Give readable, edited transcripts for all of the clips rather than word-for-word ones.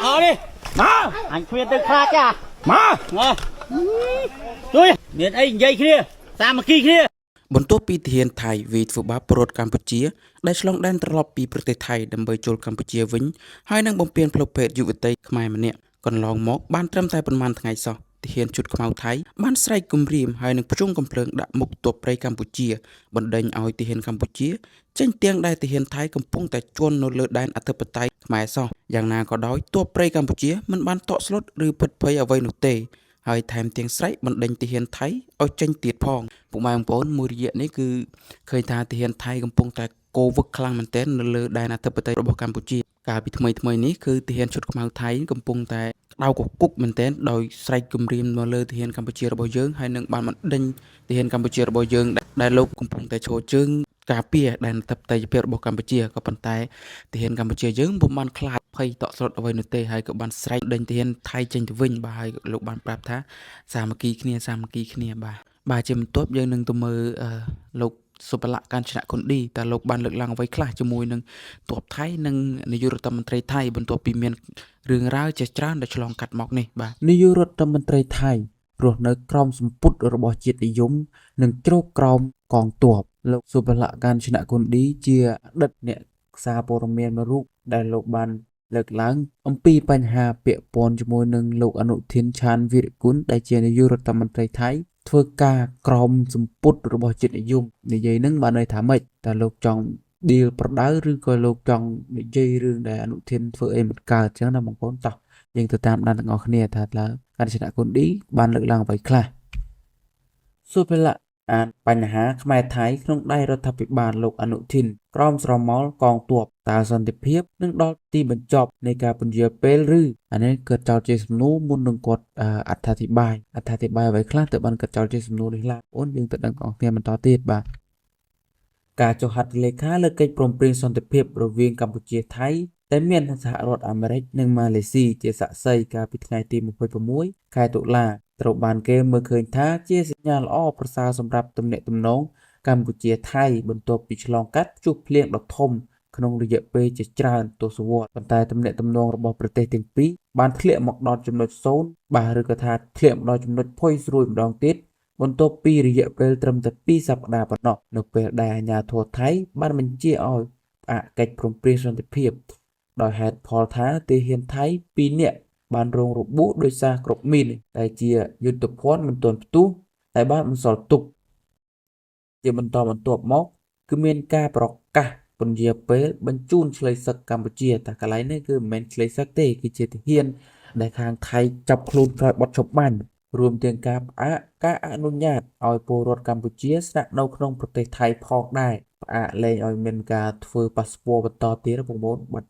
เอาดิมาอันเคลียร์ตึกคลาจ้ามาជួយមានអីនិយាយគ្នាសាមគ្គីគ្នាបន្ទាប់ពីទាហានថៃវាយធ្វើបាបពលរដ្ឋកម្ពុជាដែលឆ្លងដែនត្រឡប់ពីប្រទេសថៃដើម្បីចូលកម្ពុជាវិញហើយនឹងបំពេញផ្លូវភេទយុវតីខ្មែរម្នាក់កន្លងមកបានត្រឹមតែប៉ុន្មានថ្ងៃសោះទាហានជុតខ្មៅថៃបានស្រែកគំរាមហើយនឹងភ្ជង់កំភ្លើងដាក់មុខទ័ពព្រៃកម្ពុជាបណ្ដេញឲ្យទាហានកម្ពុជាចេញទាំងដែលទាហានថៃកំពុងតែជន់នៅលើដែនអធិបតេយ្យខ្មែរសោះយ៉ាងណាក៏ដោយទ័ពព្រៃកម្ពុជាមិនបានតក់ស្លុតឬពិតភ័យអ្វីនោះទេហើយថែមទាំងស្រែកបណ្ដេញទាហានថៃឲ្យចេញទៀតផងពុកម៉ែបងប្អូនមួយរយៈនេះគឺឃើញថាទាហានថៃកំពុងតែកូវឹកខ្លាំងមែនទែននៅលើដែនអធិបតេយ្យរបស់កម្ពុជាកាលពីថ្មីនេះគឺទាហានឈុតខ្មៅថៃកំពុងតែដៅកគុកមែនទែនដោយស្រែកគំរាមមកលើទាហានកម្ពុជារបស់យើងហើយនឹងបានបណ្ដេញទាហានកម្ពុជារបស់យើងដែលលោកកំពុងតែឈរជើងការពារដែនអធិបតេយ្យភាពរបស់កម្ពុជាក៏ប៉ុន្តែទាហានកម្ពុជាយើងពុំបានខ្លាចភ័យតក់ស្លុតអ្វីនោះទេហើយក៏បានស្រែកដេញទាហានថៃចេញទៅវិញបាទហើយលោកបានប្រាប់ថាសាមគ្គីគ្នាបាទជាបន្ទាប់យើងនឹងទៅមើលលោកសុបលៈកាញ្ចនៈគុណឌីតើលោកបានលើកឡើងអ្វីខ្លះជាមួយនឹងទ័ពថៃនិងនាយករដ្ឋមន្ត្រីថៃបន្ទាប់ពីមានរឿងរ៉ាវជាច្រើនដែលឆ្លងកាត់មកនេះបាទនាយករដ្ឋមន្ត្រីថៃរស់នៅក្រោមសម្ពុតរបស់ជាតិនិយមនិងជ្រកក្រោមកងទ័ពលោកសុបលៈកាញ្ចនៈគុណឌីជាអតីតអ្នកសារព័ត៌មានមួយរូបដែលលោកបានលើកឡើងអំពីបញ្ហាពាក់ព័ន្ធជាមួយនឹងលោកអនុทินឆានវីរគុណដែលជានាយករដ្ឋមន្ត្រីថៃធ្វើការក្រោមសម្ពុតរបស់ជាតិនិយមនិយាយនឹងបានន័យថាម៉េចតើលោកចង់ឌីលប្រដៅឬក៏លោកចង់និយាយរឿងដែលអនុทินធ្វើអីមិនកើតអញ្ចឹងណាបងប្អូនតោះយើងទៅតាមដានទាំងអស់គ្នាថាតើកាញ្ចនៈគុណឌីបានលើកឡើងអ្វីខ្លះសុបលៈអានបញ្ហាខ្មែរថៃក្នុងដៃរដ្ឋាភិបាលលោកអនុทินក្រមស្រមោលកងទ័ពតើសន្តិភាពនឹងដល់ទីបញ្ចប់នៃការពន្យាពេលឬអានេះកើតចោលជាសំណួរមុននឹងគាត់អត្ថាធិប្បាយអ្វីខ្លះទៅបានកើតចោលជាសំណួរនេះឡាអូនយើងទៅដឹងបងប្អូនបន្តទៀតបាទការចុះហត្ថលេខាលើកិច្ចព្រមព្រៀងសន្តិភាពរវាងកម្ពុជាថៃតែមានសហរដ្ឋអាមេរិកនិងម៉ាឡេស៊ីជាសាក្សីកាលពីថ្ងៃទី26ខែតុលាត្រូវបានគេមើលឃើញថាជាសញ្ញាល្អប្រសើរសម្រាប់ទំនាក់ទំនងកម្ពុជាថៃបន្ទាប់ពីឆ្លងកាត់ព្យុះភ្លៀងដ៏ធំក្នុងរយៈពេលជាច្រើនទសវត្សរ៍ប៉ុន្តែទំនាក់ទំនងរបស់ប្រទេសទាំងពីរបានធ្លាក់មកដល់ចំណុច0បាទឬក៏ថាធ្លាក់មកដល់ចំណុចផុយស្រួយម្ដងទៀតបន្ទាប់ពីរយៈពេលត្រឹមតែ2សប្តាហ៍ប៉ុណ្ណោះនៅពេលដែលអាជ្ញាធរថៃបានបញ្ជាឲ្យផ្អាកកិច្ចព្រមព្រៀងសន្តិភាពដោយហេតុផលថាទាហានថៃ2នាក់បានរងរបួសដោយសារគ្រាប់មីនដែលជាយុទ្ធភ័ណ្ឌមិនទាន់ផ្ទុះតែបានបន្សល់ទុកជាបន្តបន្ទាប់មកគឺមានការប្រកាសពន្យាពេលបញ្ជូនឆ្លើយសឹកកម្ពុជាតែកន្លែងនេះគឺមិនមែនឆ្លើយសឹកទេគឺជាទាហានដែលខាងថៃចាប់ខ្លួនក្រោយបទចាប់បាញ់រួមទាំងការផ្អាកការអនុញ្ញាតឲ្យពលរដ្ឋកម្ពុជាស្នាក់នៅក្នុងប្រទេសថៃផងដែរផ្អាកលែងឲ្យមានការធ្វើប៉ាសពតបន្តទៀតបងប្អូនបាត់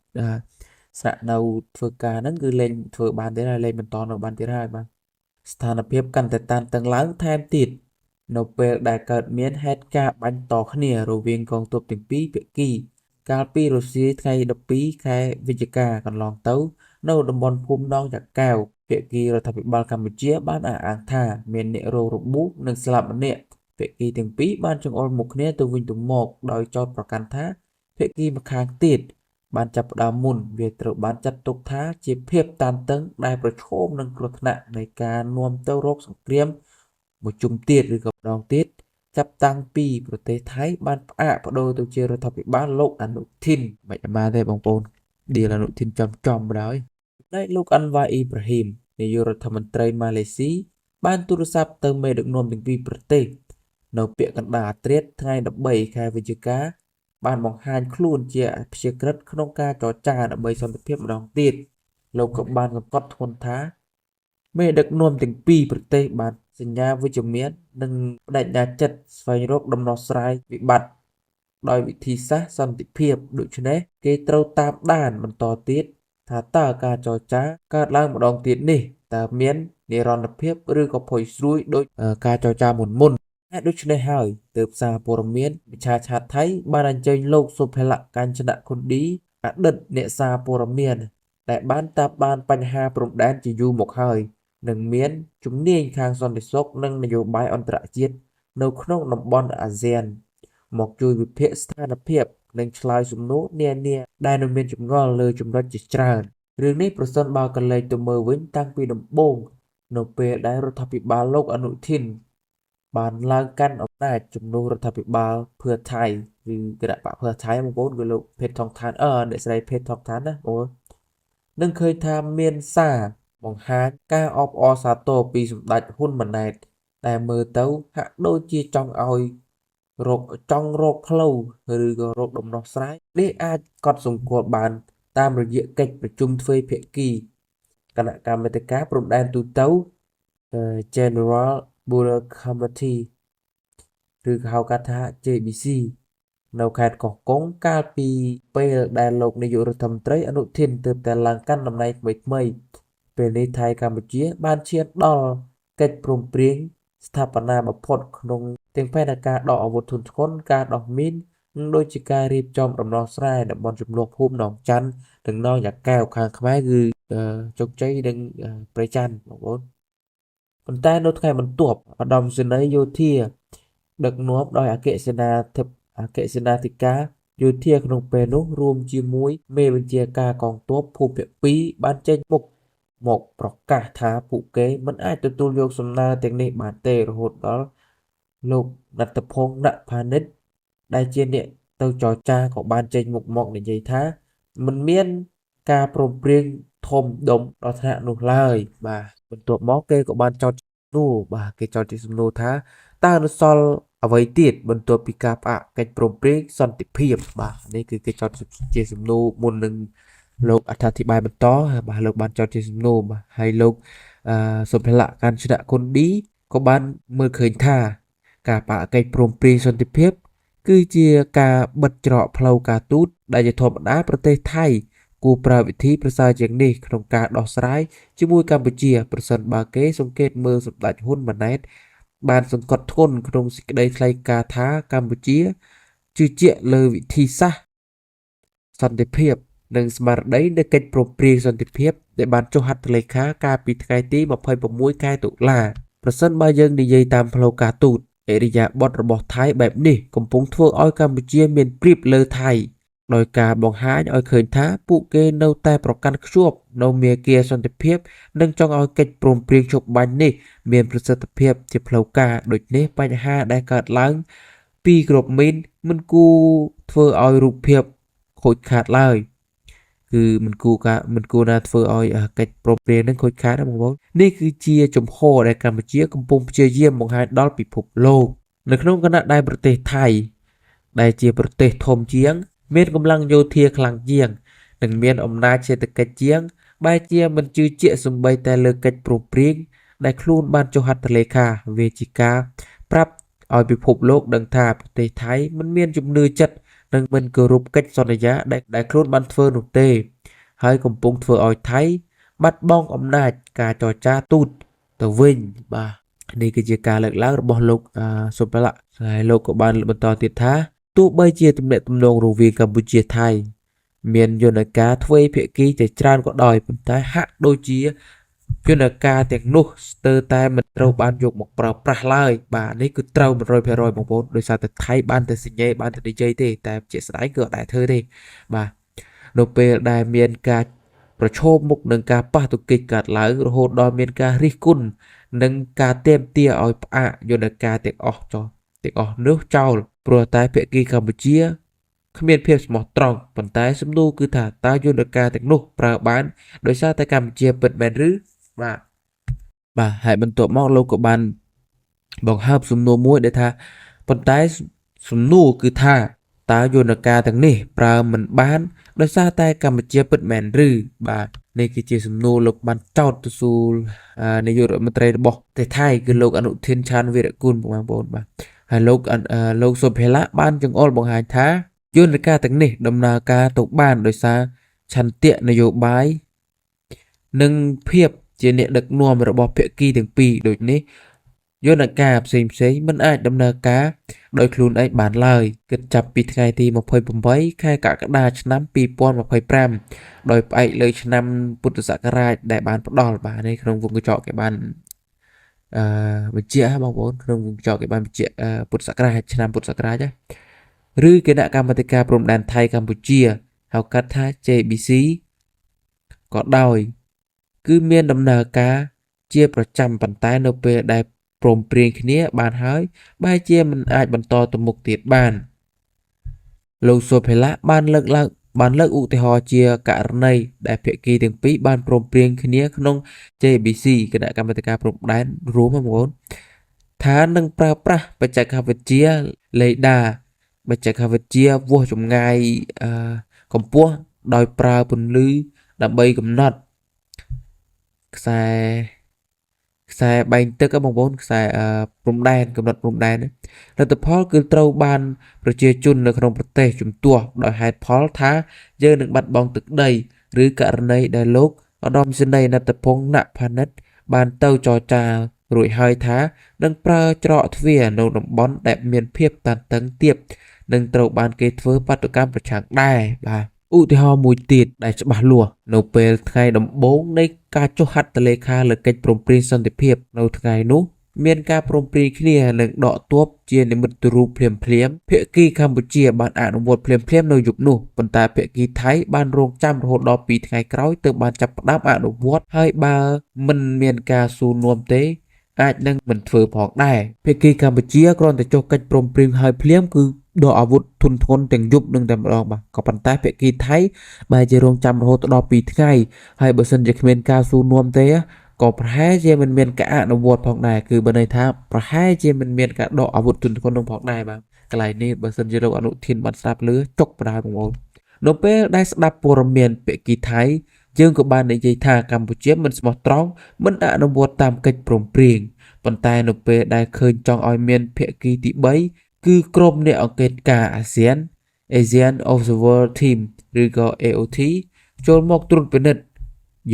ស្នាក់នៅធ្វើការហ្នឹងគឺលែងធ្វើបានទៀតហើយលែងបន្តនៅបានទៀតហើយបាទស្ថានភាពកាន់តែតានតឹងឡើងថែមទៀតនៅពេលដែលកើតមានហេតុការណ៍បាញ់តគ្នារវាងកងទ័ពទាំងពីរភាគីកាលពីរុស្ស៊ីថ្ងៃ12ខែវិច្ឆិកាកន្លងទៅនៅតំបន់ភូមិដងចាកែវភាគីរដ្ឋាភិបាលកម្ពុជាបានអះអាងថាមានអ្នករងរបួសនិងស្លាប់ម្នាក់ភាគីទាំងពីរបានចង្អុលមុខគ្នាទៅវិញទៅមកដោយចោទប្រកាន់ថាភាគីម្ខាងទៀតបានចាប់ផ្ដើមមុនវាត្រូវបានចាត់ទុកថាជាភាពតានតឹងដែលប្រឈមនឹងគ្រោះថ្នាក់នៃការនាំទៅរកសង្គ្រាមមួយជុំទៀតឬក៏ម្ដងទៀតចាប់តាំងពីប្រទេសថៃបានផ្អាកបដូរទៅជារដ្ឋាភិបាលលោកអនុทินមិនបានទេបងប្អូនឌីលអនុทินចំបណ្ដោយដែលលោកអាន់វ៉ាអ៊ីប្រាហ៊ីមនាយករដ្ឋមន្ត្រីម៉ាឡេស៊ីបានទូរស័ព្ទទៅមេដឹកនាំទាំងពីរប្រទេសនៅពាក់កណ្ដាលអាត្រិតថ្ងៃ13ខែវិច្ឆិកាបានបង្ហាញខ្លួនជាព្យាក្រឹតក្នុងការចរចាដើម្បីសន្តិភាពម្ដងទៀតលោកក៏បានសង្កត់ធ្ងន់ថាមេដឹកនាំទាំងពីរប្រទេសបានសញ្ញាវិជ្ជមាននិងបដិញ្ញាចិត្តស្វែងរកដំណោះស្រាយវិបត្តិដោយវិធីសាស្ត្រសន្តិភាពដូច្នេះគេត្រូវតាមដានបន្តទៀតថាតើការចរចាកើតឡើងម្ដងទៀតនេះតើមាននិរន្តរភាពឬក៏ផុយស្រួយដោយការចរចាមុនដូច្នេះហើយទើបសារព័ត៌មានវិឆាឆាតថៃបានអញ្ជើញលោកសុភលៈកាញ្ចនៈគុណឌីអតីតអ្នកសារព័ត៌មានដែលបានតាមដានបញ្ហាព្រំដែនជាយូរមកហើយនិងមានជំនាញខាងសន្តិសុខនិងនយោបាយអន្តរជាតិនៅក្នុងតំបន់អាស៊ានមកជួយវិភាគស្ថានភាពនិងឆ្លើយសំណួរនានាដែលនៅមានចម្ងល់លើចំណុចជាច្រើន រឿងនេះប្រសិនបើកលែងទៅមើលវិញតាំងពីដំបូងនៅពេលដែលរដ្ឋាភិបាលលោកអនុทินបានឡើងកាន់អំណាចជំនួសរដ្ឋាភិបាលเพื่อไทยឬគណៈបកเพื่อไทยបងប្អូនគឺលោកភេទថុងឋានអ្នកស្រីភេទថុងឋានណាបងប្អូននឹងឃើញថាមានសារបង្ហាញការអបអរសាទរពីសម្ដេចហ៊ុនម៉ាណែតដែលមើលទៅហាក់ដូចជាចង់រកផ្លូវឬក៏រកដំណោះស្រាយនេះអាចកត់សម្គាល់បានតាមរយៈកិច្ចប្រជុំទ្វេភាគីគណៈកម្មាធិការព្រំដែនទូទៅ General Border Committee ឬក៏ហៅកាត់ថា JBC នៅខេត្តកោះកុងកាលពីពេលដែលលោកនាយករដ្ឋមន្ត្រីអនុทินទើបតែឡើងកាន់តំណែងថ្មីៗពេលនេះថៃកម្ពុជាបានឈានដល់កិច្ចព្រមព្រៀងស្ថាបនាបំផុតក្នុងទាំងផែនការដកអាវុធធុនធ្ងន់ការដោះមីននិងដូចជាការរៀបចំដំណោះស្រាយតំបន់ចំនួនភូមិหนองច័ន្ទនិងหนองយ៉ាកែវខាងខ្មែរគឺជោគជ័យនិងប្រៃច័ន្ទបងប្អូនប៉ុន្តែនៅថ្ងៃបន្ទាប់ឧត្តមសេនីយ៍យោធាដឹកនាំដោយអគ្គសេនាធិការយោធាក្នុងពេលនោះរួមជាមួយមេបញ្ជាការកងទ័ពភូមិភាគ2បានចេញមុខមកប្រកាសថាពួកគេមិនអាចទទួលយកសំណើទាំងនេះបានទេរហូតដល់លោកណត្តភង្ស ណផានិតដែលជាអ្នកទៅចរចាក៏បានចេញមុខមកនិយាយថាមិនមានការព្រមព្រៀងធំដុំដល់ថ្នាក់នោះឡើយបាទបន្ទាប់មកគេក៏បានចោទគេចោទជាសំណួរថាតើនៅសល់អ្វីទៀតបន្ទាប់ពីការផ្អាកកិច្ចព្រមព្រៀងសន្តិភាពបាទនេះគឺគេចោទជាសំណួរមុននឹងលោកអត្ថាធិប្បាយបន្តបាទលោកបានចោទជាសំណួរបាទហើយលោកសុភលៈកាញ្ចនៈគុណឌីក៏បានមើលឃើញថាការផ្អាកកិច្ចព្រមព្រៀងសន្តិភាពគឺជាការបិទច្រកផ្លូវការទូតដែលជាធម្មតាប្រទេសថៃគួរប្រើវិធីប្រសើរជាងនេះក្នុងការដោះស្រាយជាមួយកម្ពុជាប្រសិនបើគេសង្កេតមើលសម្ដេចហ៊ុនម៉ាណែតបានសង្កត់ធ្ងន់ក្នុងសេចក្តីថ្លែងការណ៍ថាកម្ពុជាជឿជាក់លើវិធីសាស្ត្រសន្តិភាពនិងស្មារតីនៃកិច្ចព្រមព្រៀងសន្តិភាពដែលបានចុះហត្ថលេខាកាលពីថ្ងៃទី26ខែតុលាប្រសិនបើយើងនិយាយតាមផ្លូវការទូតឥរិយាបថរបស់ថៃបែបនេះកំពុងធ្វើឲ្យកម្ពុជាមានប្រៀបលើថៃដោយការបង្ហាញឲ្យឃើញថាពួកគេនៅតែប្រកាន់ខ្ជាប់នៅមាគ៌ាសន្តិភាពនិងចង់ឲ្យកិច្ចព្រមព្រៀងជប់បាញ់នេះមានប្រសិទ្ធភាពជាផ្លូវការដូចនេះបញ្ហាដែលកើតឡើងពីក្របមីនមិនគួរធ្វើឲ្យរូបភាពខូចខាតឡើយគឺមិនគួរណាធ្វើឲ្យកិច្ចព្រមព្រៀងនឹងខូចខាតទេបងប្អូននេះគឺជាជំហរដែលកម្ពុជាកំពុងព្យាយាមបង្ហាញដល់ពិភពលោកនៅក្នុងគណៈដែលប្រទេសថៃដែលជាប្រទេសធំជាងមានកម្លាំងយោធាខ្លាំងជាងនិងមានអំណាចសេដ្ឋកិច្ចជាងបែរជាមិនជឿជាក់សម្បីតែលើកិច្ចព្រមព្រៀងដែលខ្លួនបានចុះហត្ថលេខាវាជាការប្រាប់ឲ្យពិភពលោកដឹងថាប្រទេសថៃមិនមានជំនឿចិត្តនិងមិនគោរពកិច្ចសន្យាដែលខ្លួនបានធ្វើនោះទេហើយកំពុងធ្វើឲ្យថៃបាត់បង់អំណាចការចរចាទូតទៅវិញបាទនេះគឺជាការលើកឡើងរបស់លោកសុភលៈហើយលោកក៏បានបន្តទៀតថាទោះបីជាទំនាក់ទំនងរវាងកម្ពុជាថៃមានយន្តការទ្វេភាគីជាច្រើនក៏ដោយប៉ុន្តែហាក់ដូចជាយន្តការទាំងនោះស្ទើរតែមិនត្រូវបានយកមកប្រើប្រាស់ឡើយបាទនេះគឺត្រូវ 100% បងប្អូនដោយសារតែថៃបានតែសញ្ញេបានតែនិយាយទេតែជាក់ស្ដែងគឺអត់ដែលធ្វើទេបាទនៅពេលដែលមានការប្រឈមមុខនឹងការប៉ះទង្គិចកើតឡើងរហូតដល់មានការរិះគន់និងការទាមទារឲ្យផ្អាកយន្តការទាំងអស់នោះចោលព្រោះតែភាគីកម្ពុជាគ្មានភាពស្មោះត្រង់ប៉ុន្តែសំណួរគឺថាតើយន្តការទាំងនោះប្រើបានដោយសារតែកម្ពុជាពិតមែនឬបាទហើយបន្ទាប់មកលោកក៏បានបង្ហើបសំណួរមួយដែលថាប៉ុន្តែសំណួរគឺថាតើយន្តការទាំងនេះប្រើមិនបានដោយសារតែកម្ពុជាពិតមែនឬបាទនេះគឺជាសំណួរលោកបានចោទទៅសួរនាយករដ្ឋមន្ត្រីរបស់ប្រទេសថៃគឺលោកអនុทินឆានវីរគុណបងប្អូនបាទហើយលោកសុភលៈបានចង្អុលបង្ហាញថាយន្តការទាំងនេះដំណើរការទៅបានដោយសារឆន្ទៈនយោបាយនិងភាពជាអ្នកដឹកនាំរបស់ភាគីទាំងពីរដូចនេះយន្តការផ្សេងមិនអាចដំណើរការដោយខ្លួនឯងបានឡើយគិតចាប់ពីថ្ងៃទី28ខែកក្កដាឆ្នាំ2025ដោយផ្អែកលើឆ្នាំពុទ្ធសករាជដែលបានផ្ដល់បាទនេះក្នុងវងកញ្ចក់គេបានបញ្ជាក់បងប្អូនក្នុងវងកញ្ចក់គេបានបញ្ជាក់ពុទ្ធសករាជឆ្នាំពុទ្ធសករាជឬគណៈកម្មាធិការព្រំដែនថៃកម្ពុជាហៅកាត់ថា JBC ក៏ដោយគឺមានដំណើរការជាប្រចាំប៉ុន្តែនៅពេលដែលព្រមព្រៀងគ្នាបានហើយបែរជាមិនអាចបន្តទៅមុខទៀតបានលោកសូភេឡាបានលើកឧទាហរណ៍ជាករណីដែលភាគីទាំងពីរបានព្រមព្រៀងគ្នាក្នុង JBC គណៈកម្មាធិការព្រំដែនរួមបងប្អូនថានឹងប្រើប្រាស់បច្ចេកវិទ្យាលេដាបច្ចេកវិទ្យាវាស់ចម្ងាយកម្ពស់ដោយប្រើពន្លឺដើម្បីកំណត់ខ្សែបែងទឹកបងប្អូនខ្សែព្រំដែនកំណត់ព្រំដែនលទ្ធផលគឺត្រូវបានប្រជាជននៅក្នុងប្រទេសជំទាស់ដោយហេតុផលថាយើងនឹងបាត់បង់ទឹកដីឬករណីដែលលោកឧត្តមសេនីយ៍ណត្តពងណ៍ណផានិតបានទៅចរចារួចហើយថានឹងប្រើច្រកទ្វារនៅតំបន់ដែលមានភាពតានតឹងទាបនឹងត្រូវបានគេធ្វើបាតុកម្មប្រឆាំងដែរបាទឧទាហរណ៍មួយទៀតដែលច្បាស់លាស់នៅពេលថ្ងៃដំបូងនៃការចុះហត្ថលេខាលើកិច្ចព្រមព្រៀងសន្តិភាពនៅថ្ងៃនោះមានការព្រមព្រៀងគ្នានឹងដកទ័ពជានិមិត្តរូបភ្លាមភាគីកម្ពុជាបានអនុវត្តភ្លាមនៅយប់នោះប៉ុន្តែភាគីថៃបានរងចាំរហូតដល់2ថ្ងៃក្រោយទើបបានចាប់ផ្ដើមអនុវត្តហើយបើមិនមានការសួរនាំទេអាចនឹងមិនធ្វើផងដែរភាគីកម្ពុជាគ្រាន់តែចុះកិច្ចព្រមព្រៀងហើយភ្លាមគឺដកអាវុធធុនធ្ងន់ទាំងយប់នឹងតែម្ដងបាទក៏ប៉ុន្តែភាគីថៃបែរជារងចាំរហូតដល់2ថ្ងៃហើយបើសិនជាគ្មានការសួរនាំទេក៏ប្រហែលជាមិនមានការអនុវត្តផងដែរគឺបើន័យថាប្រហែលជាមិនមានការដកអាវុធទន់ធ្ងន់នឹងផងដែរបាទកន្លែងនេះបើសិនជាលោកអនុធានបានស្ដាប់លឺចុកបណ្ដាបងប្អូននៅពេលដែលស្ដាប់ព័ត៌មានភាគីថៃយើងក៏បាននិយាយថាកម្ពុជាមិនស្មោះត្រង់មិនអនុវត្តតាមកិច្ចព្រមព្រៀងប៉ុន្តែនៅពេលដែលឃើញចង់ឲ្យមានភាគីទី3គឺក្រុមអ្នកអង្កេតការអាស៊ាន Asian Observer Team ឬក៏ AOT ចូលមកត្រួតពិនិត្យ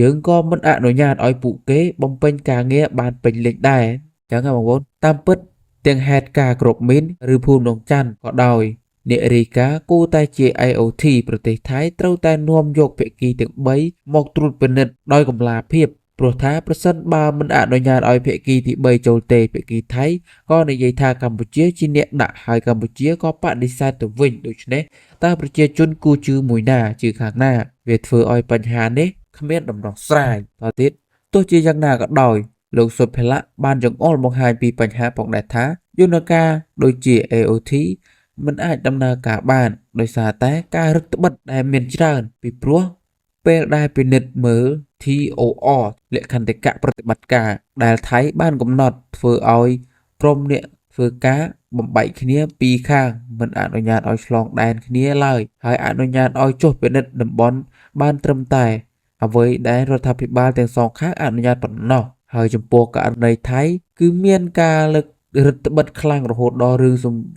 យើងក៏មិនអនុញ្ញាតឲ្យពួកគេបំពេញការងារបានពេញលេញដែរចឹងហ៎បងប្អូនតាមពិតទាំងហេតុការគ្រប់មីនឬភូមិដងច័ន្ទក៏ដោយអ្នករាយការណ៍គួរតែជា IOT ប្រទេសថៃត្រូវតែនាំយកភាគីទាំង3មកត្រួតពិនិត្យដោយកម្លាភាពព្រោះថាប្រសិនបើមិនអនុញ្ញាតឲ្យភាគីទី3ចូលទេភាគីថៃក៏និយាយថាកម្ពុជាជាអ្នកដាក់ហើយកម្ពុជាក៏បដិសេធទៅវិញដូច្នេះតើប្រជាជនគួរជឿមួយណាជឿខាងណាវាធ្វើឲ្យបញ្ហានេះគ្មានដំណោះស្រាយតទៀតទោះជាយ៉ាងណាក៏ដោយលោកសុភលៈបានចង្អុលបង្ហាញពីបញ្ហាផងដែរថាយន្តការដូចជា AOT មិនអាចដំណើរការបានដោយសារតែការរឹតបន្តឹងដែលមានច្រើនពីព្រោះពេលដែលពិនិត្យមើល TOR លក្ខន្តិកៈប្រតិបត្តិការដែលថៃបានកំណត់ធ្វើឲ្យក្រុមអ្នកធ្វើការបំបែកគ្នាពីរខាងមិនអនុញ្ញាតឲ្យឆ្លងដែនគ្នាឡើយហើយអនុញ្ញាតឲ្យចុះពិនិត្យតំបន់បានត្រឹមតែអ្វីដែលរដ្ឋាភិបាលទាំងសងខាងអនុញ្ញាតប៉ុណ្ណោះហើយចំពោះករណីថៃគឺមានការលើករដ្ឋបិទខ្លាំងរហូតដល់រឿង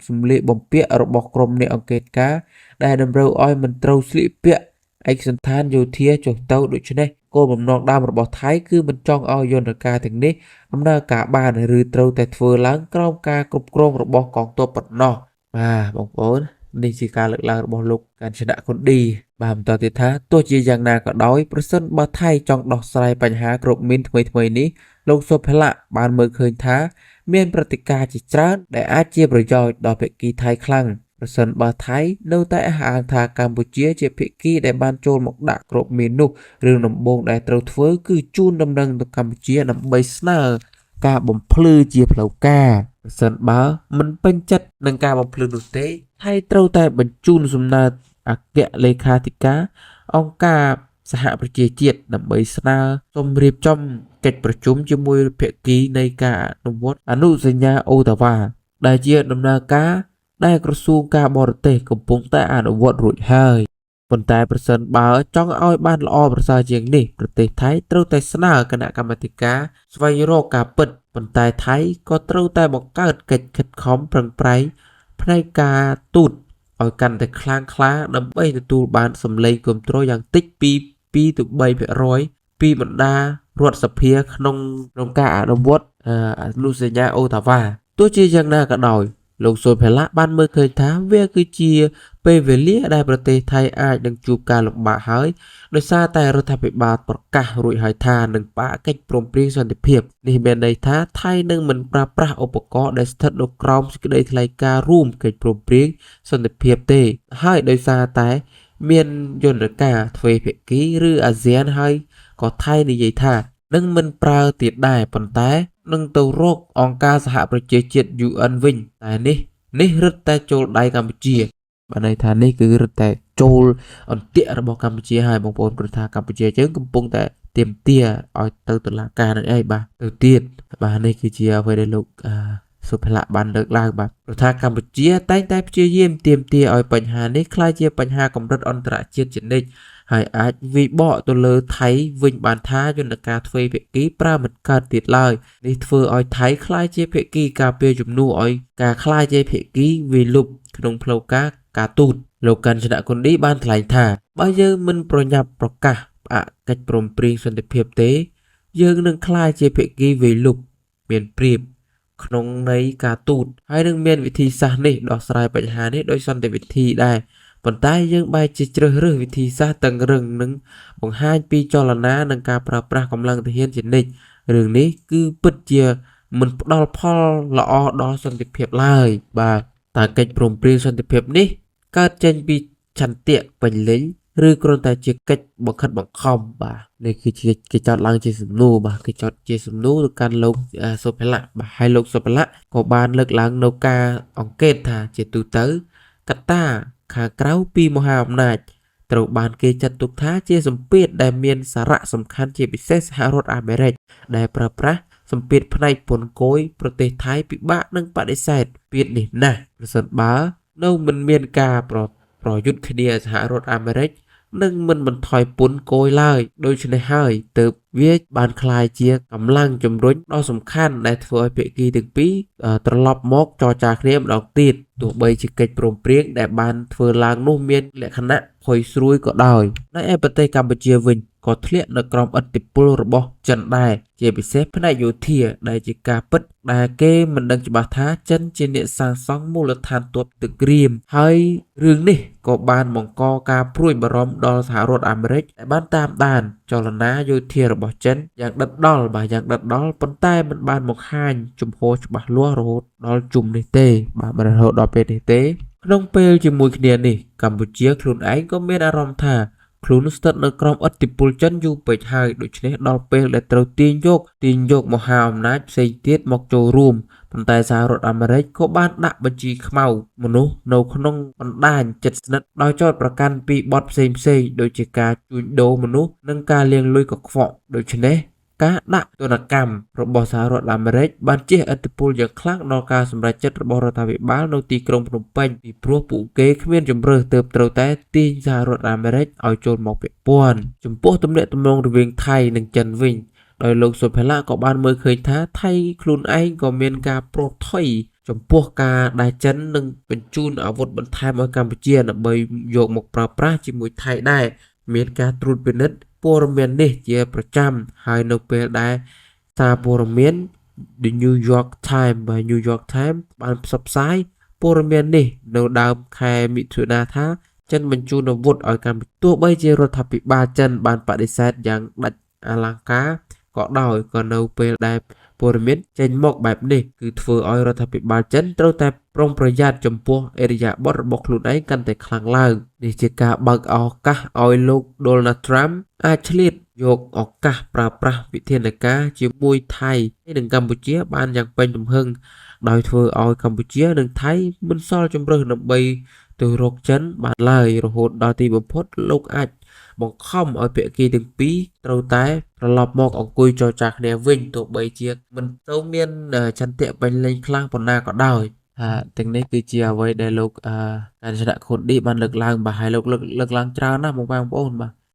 សម្លៀកបំពាក់របស់ក្រុមអ្នកអង្កេតការដែលតម្រូវឲ្យមិនត្រូវស្លៀកពាក់ឯកសណ្ឋានយោធាចុះទៅដូច្នេះគោលបំណងដើមរបស់ថៃគឺមិនចង់ឲ្យយន្តការទាំងនេះដំណើរការបានឬត្រូវតែធ្វើឡើងក្រោមការគ្រប់គ្រងរបស់កងទ័ពប៉ុណ្ណោះបាទបងប្អូននេះជាការលើកឡើងរបស់លោកកាញ់ចនៈគុនឌីបាទបន្តទៀតថាទោះជាយ៉ាងណាក៏ដោយប្រសិនបើថៃចង់ដោះស្រាយបញ្ហាគ្រប់មីនថ្មីនេះលោកសុភលៈបានមើលឃើញថាមានព្រឹត្តិការណ៍ជាច្រើនដែលអាចជាប្រយោជន៍ដល់ភាគីថៃខ្លាំងប្រសិនបើថៃនៅតែអះអាងថាកម្ពុជាជាភាគីដែលបានចូលមកដាក់គ្រាប់មីននោះរឿងដំបូងដែលត្រូវធ្វើគឺជូនដំណឹងទៅកម្ពុជាដើម្បីស្នើការបំភ្លឺជាផ្លូវការប្រសិនបើមិនពេញចិត្តនឹងការបំភ្លឺនោះទេថៃត្រូវតែបញ្ជូនសំណើអគ្គលេខាធិការអង្គការសហប្រជាជាតិដើម្បីស្នើសូមរៀបចំកិច្ចប្រជុំជាមួយភាគីនៃការអនុវត្តអនុសញ្ញាអូតាវ៉ាដែលជាដំណើរការដែលក្រសួងការបរទេសកំពុងតែអនុវត្តរួចហើយប៉ុន្តែប្រសិនបើចង់ឲ្យបានល្អប្រសើរជាងនេះប្រទេសថៃត្រូវតែស្នើគណៈកម្មាធិការស្វែងរកការពិតប៉ុន្តែថៃក៏ត្រូវតែបង្កើតកិច្ចខិតខំប្រឹងប្រែងផ្នែកការទូតឲ្យកាន់តែខ្លាំងក្លាដើម្បីទទួលបានសម្លេងគាំទ្រយ៉ាងតិចពី2ទៅ3% ពីបណ្ដារដ្ឋសភាក្នុងការអនុវត្តអនុសញ្ញាអូតាវ៉ាទោះជាយ៉ាងណាក៏ដោយលោកសុភលៈបានមើលឃើញថាវាគឺជាពេលវេលាដែលប្រទេសថៃអាចនឹងជួបការលំបាកហើយដោយសារតែរដ្ឋាភិបាលប្រកាសរួចហើយថានឹងផ្អាកកិច្ចព្រមព្រៀងសន្តិភាពនេះមានន័យថាថៃនឹងមិនប្រើប្រាស់ឧបករណ៍ដែលស្ថិតនៅក្រោមសេចក្តីថ្លែងការណ៍រួមកិច្ចព្រមព្រៀងសន្តិភាពទេហើយដោយសារតែមានយន្តការទ្វេភាគីឬអាស៊ានហើយ ក៏ថៃនិយាយថានឹងមិនប្រើទៀតដែរប៉ុន្តែនឹងទៅរកអង្គការសហប្រជាជាតិ UN វិញតែនេះរឹតតែចូលដៃកម្ពុជាបានន័យថានេះគឺរឹតតែចូលអន្ទាក់របស់កម្ពុជាហើយបងប្អូនព្រោះថាកម្ពុជាយើងកំពុងតែទាមទារឲ្យទៅតុលាការនឹងឯងបាទទៅទៀតបាទនេះគឺជាអ្វីដែលលោកសុភលៈបានលើកឡើងបាទព្រោះថាកម្ពុជាតែងតែព្យាយាមទាមទារឲ្យបញ្ហានេះក្លាយជាបញ្ហាកម្រិតអន្តរជាតិជានិច្ចហើយអាចវិបកទៅលើថៃវិញបានថាយន្តការទ្វេភាគីប្រើមិនកើតទៀតឡើយនេះធ្វើឲ្យថៃក្លាយជាភាគីការពារជំនួសឲ្យការក្លាយជាភាគីវិលុបក្នុងផ្លូវការទូតលោកកាន់ចនៈគុណឌីបានថ្លែងថាបើយើងមិនប្រញាប់ប្រកាសផ្អាកកិច្ចព្រមព្រៀងសន្តិភាពទេយើងនឹងក្លាយជាភាគីវិលុបមានប្រៀបក្នុងន័យការទូតហើយនឹងមានវិធីសាស្ត្រនេះដោះស្រាយបញ្ហានេះដោយសន្តិវិធីដែរប៉ុន្តែយើងបែរជាជ្រើសរើសវិធីសាស្ត្រតឹងរឹងនិងបង្ហាញពីចលនានិងការប្រើប្រាស់កម្លាំងទាហានជានិច្ចរឿងនេះគឺពិតជាមិនផ្ដល់ផលល្អដល់សន្តិភាពឡើយបាទតើកិច្ចព្រមព្រៀងសន្តិភាពនេះកើតចេញពីឆន្ទៈពេញលេញឬគ្រាន់តែជាកិច្ចបង្ខិតបង្ខំបាទនេះគឺជាគេចោទឡើងជាសំណួរបាទគេចោទជាសំណួរទៅកាន់លោកសុភលៈបាទហើយលោកសុភលៈក៏បានលើកឡើងនៅការអង្កេតថាជាទូទៅកត្តាខាងក្រៅពីមហាអំណាចត្រូវបានគេចាត់ទុកថាជាសម្ពាធដែលមានសារៈសំខាន់ជាពិសេសសហរដ្ឋអាមេរិកដែលប្រើប្រាស់សម្ពាធផ្នែកពន្ធគយប្រទេសថៃពិបាកនឹងបដិសេធពាក្យនេះណាស់ប្រសិនបើនៅមិនមានការប្រយុទ្ធគ្នាសហរដ្ឋអាមេរិកនឹងមិនបន្ថយពន្ធគយឡើយដូច្នេះហើយទើបវាបានคล้ายជាកម្លាំងជំរុញដ៏សំខាន់ដែលធ្វើឲ្យភាគីទាំងពីរត្រឡប់មកចរចាគ្នាម្ដងទៀតទោះបីជាកិច្ចព្រមព្រៀងដែលបានធ្វើឡើងនោះមានលក្ខណៈផុយស្រួយក៏ដោយនៅឯប្រទេសកម្ពុជាវិញក៏ធ្លាក់នៅក្រោមឥទ្ធិពលរបស់ចិនដែរជាពិសេសផ្នែកយោធាដែលជាការពិតដែលគេមិនដឹងច្បាស់ថាចិនជាអ្នកសាងសង់មូលដ្ឋានទ័ពទឹកក្រៀមហើយរឿងនេះក៏បានបង្កការព្រួយបារម្ភដល់សហរដ្ឋអាមេរិកដែលបានតាមដានចលនាយោធារបស់ចិនយ៉ាងដិតដល់ប៉ុន្តែមិនបានបង្ហាញជំហរច្បាស់លាស់រហូតដល់ជុំនេះទេបាទរហូតដល់ពេលនេះទេក្នុងពេលជាមួយគ្នានេះកម្ពុជាខ្លួនឯងក៏មានអារម្មណ៍ថាខ្លួនស្ថិតនៅក្រោមឥទ្ធិពលចិនយូរពេកហើយដូច្នេះដល់ពេលដែលត្រូវទាញយកមហាអំណាចផ្សេងទៀតមកចូលរួមប៉ុន្តែសហរដ្ឋអាមេរិកក៏បានដាក់បញ្ជីខ្មៅមនុស្សនៅក្នុងបណ្ដាញជិតស្និទ្ធដោយចោទប្រកាន់ពីបទផ្សេងដូចជាការជួញដូរមនុស្សនិងការលាងលុយកខ្វក់ដូច្នេះការដាក់ទណ្ឌកម្មរបស់សហរដ្ឋអាមេរិកបានជះឥទ្ធិពលយ៉ាងខ្លាំងដល់ការសម្រេចចិត្តរបស់រដ្ឋាភិបាលនៅទីក្រុងភ្នំពេញពីព្រោះពួកគេគ្មានជំរឿសទើបត្រូវតែទាញសហរដ្ឋអាមេរិកឲ្យចូលមកពាក់ព័ន្ធចំពោះទំនាក់ទំនងរវាងថៃនិងចិនវិញដោយលោកសុភលៈក៏បានមើលឃើញថាថៃខ្លួនឯងក៏មានការប្រថុយចំពោះការដែលចិននឹងបញ្ជូនអាវុធបន្ថែមឲ្យកម្ពុជាដើម្បីយកមកប្រើប្រាស់ជាមួយថៃដែរមានការត្រួតពិនិត្យព័ត៌មាននេះជាប្រចាំហើយនៅពេលដែលសារព័ត៌មាន The New York Times បាទ New York Times បានផ្សព្វផ្សាយព័ត៌មាននេះនៅដើមខែមិថុនាថាចិនបញ្ជូនអាវុធឲ្យកម្ពុជាទោះបីជារដ្ឋាភិបាលចិនបានបដិសេធយ៉ាងដាច់អលង្ការក៏ដោយក៏នៅពេលដែលព័ត៌មានចេញមកបែបនេះគឺធ្វើឲ្យរដ្ឋាភិបាលចិនត្រូវតែប្រុងប្រយ័ត្នចំពោះអរិយាប័ត្ររបស់ខ្លួនឯងកាន់តែខ្លាំងឡើងនេះជាការបើកឱកាសឲ្យលោក Donald Trump អាចឆ្លៀតយកឱកាសប្រើប្រាស់វិធានការជាមួយថៃនិងកម្ពុជាបានយ៉ាងពេញទំហឹងដោយធ្វើឲ្យកម្ពុជានិងថៃមិនសល់ជម្រើសដើម្បីទៅរកចិនបានឡើយរហូតដល់ទីបំផុតលោកអាចបង្ខំឲ្យភាគីទាំងពីរត្រូវតែត្រឡប់មកអង្គុយចរចាគ្នាវិញទោះបីជាមិនទៅមានចន្ទៈពេញលេញខ្លាំងប៉ុណ្ណាក៏ដោយទាំងនេះគឺជាអ្វីដែលលោកកាញ្ចនៈខុនឌីបានលើកឡើងបាទហើយលោកលើកឡើងច្រើនណាស់បងប្អូនបាទ